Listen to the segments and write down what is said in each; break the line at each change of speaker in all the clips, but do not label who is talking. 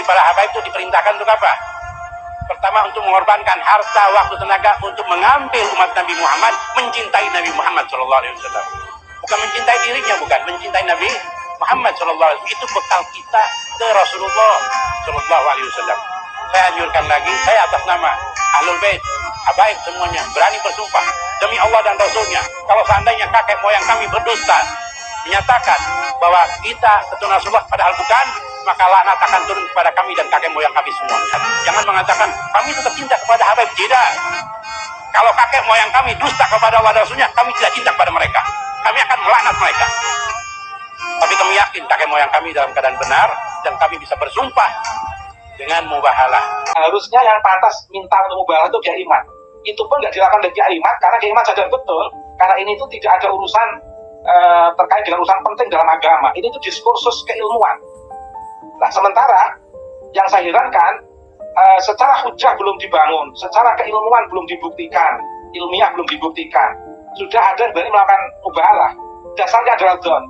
para habaib itu diperintahkan untuk apa? Pertama, untuk mengorbankan harta, waktu, tenaga untuk mengambil umat Nabi Muhammad mencintai Nabi Muhammad SAW. Bukan mencintai dirinya, bukan mencintai Nabi Muhammad SAW. Itu bekal kita ke Rasulullah SAW. Saya anjurkan lagi, saya atas nama Ahlul Bait, habaib semuanya berani bersumpah demi Allah dan Rasulnya, kalau seandainya kakek moyang kami berdusta, menyatakan bahwa kita keturunan Rasulullah padahal bukan, maka laknat akan turun kepada kami dan kakek moyang kami semua. Jangan mengatakan kami tetap cinta kepada habaib, tidak. Kalau kakek moyang kami dusta kepada Allah dan Rasulnya, kami tidak cinta kepada mereka, kami akan melaknat mereka. Tapi kami yakin kakek moyang kami dalam keadaan benar, dan kami bisa bersumpah dengan mubahalah.
Harusnya yang pantas minta untuk mubahalah itu Kiai Iman. Itu pun nggak dilakukan oleh Kiai Iman, karena Kiai Iman sadar betul karena ini itu tidak ada urusan terkait dengan urusan penting dalam agama. Ini itu diskursus keilmuan. Nah, sementara yang saya herankan, secara hujah belum dibangun, secara keilmuan belum dibuktikan, ilmiah belum dibuktikan. Sudah ada yang berani melakukan mubahalah. Dasarnya adalah dzon.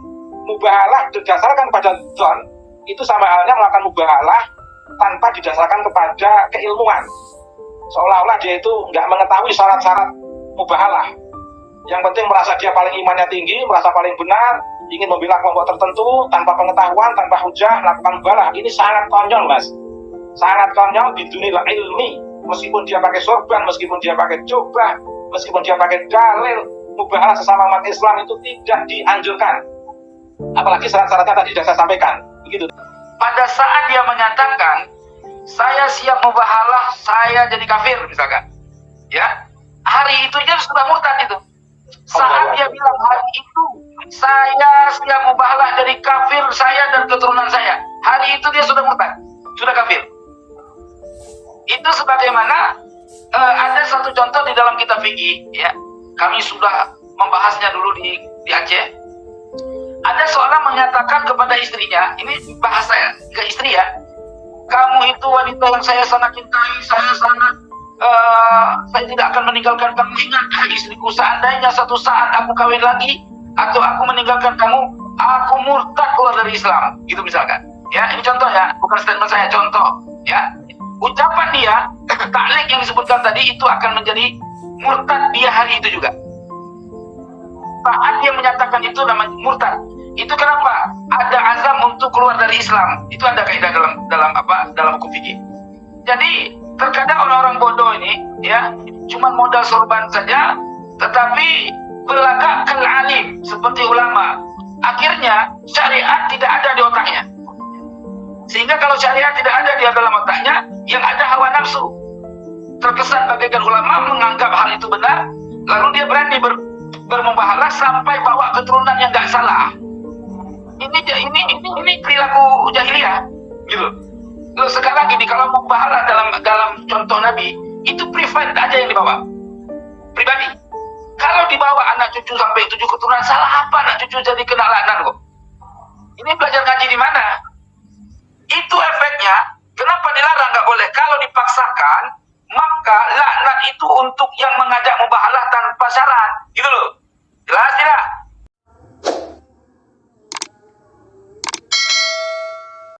Mubahalah didasarkan pada dzon itu sama halnya melakukan mubahalah tanpa didasarkan kepada keilmuan. Seolah-olah dia itu nggak mengetahui syarat-syarat mubahalah. Yang penting merasa dia paling imannya tinggi, merasa paling benar, ingin membela kelompok tertentu tanpa pengetahuan, tanpa hujah, melakukan mubahalah. Ini sangat konyol, Mas. Sangat konyol bidunil ilmi. Meskipun dia pakai sorban, meskipun dia pakai jubah, meskipun dia pakai dalil, mubahalah sesama umat Islam itu tidak dianjurkan. Apalagi syarat-syaratnya tadi sudah saya sampaikan. Begitu.
Pada saat dia menyatakan saya siap mubahalah, saya jadi kafir misalkan, ya, hari itu dia sudah murtad itu. Saat dia bilang hari itu saya siap mubahalah dari kafir saya dan keturunan saya, hari itu dia sudah murtad, sudah kafir. Itu sebagaimana ada satu contoh di dalam kitab fikih, ya, kami sudah membahasnya dulu di Aceh. Ada seorang menyatakan kepada istrinya, ini bahasa ke istri ya, kamu itu wanita yang saya sangat cintai, saya tidak akan meninggalkan kamu. Ingat, istriku, seandainya satu saat aku kawin lagi atau aku meninggalkan kamu, aku murtad keluar dari Islam, gitu misalkan. Ya, ini contoh ya, bukan statement saya, contoh. Ya, ucapan dia, taklik yang disebutkan tadi itu akan menjadi murtad dia hari itu juga. Saat dia menyatakan itu namanya murtad. Itu kenapa? Ada azam untuk keluar dari Islam. Itu ada kaidah dalam hukum fikih. Jadi terkadang orang-orang bodoh ini, ya, cuma modal sorban saja, tetapi berlagak alim seperti ulama. Akhirnya syariat tidak ada di otaknya. Sehingga kalau syariat tidak ada di dalam otaknya, yang ada hawa nafsu. Terkesan bagaikan ulama menganggap hal itu benar, lalu dia berani bermubahalah sampai bawa keturunan yang nggak salah. Ini perilaku jahiliyah, gitu. Loh, sekarang gini, kalau mubahalah dalam contoh Nabi itu private aja yang dibawa, pribadi. Kalau dibawa anak cucu sampai 7 keturunan, salah apa anak cucu jadi kena laknat kok? Ini belajar ngaji di mana? Itu efeknya. Kenapa dilarang? Nggak boleh. Kalau dipaksakan, maka laknat itu untuk yang mengajak mubahalah tanpa syarat, gitu loh. Jelas tidak?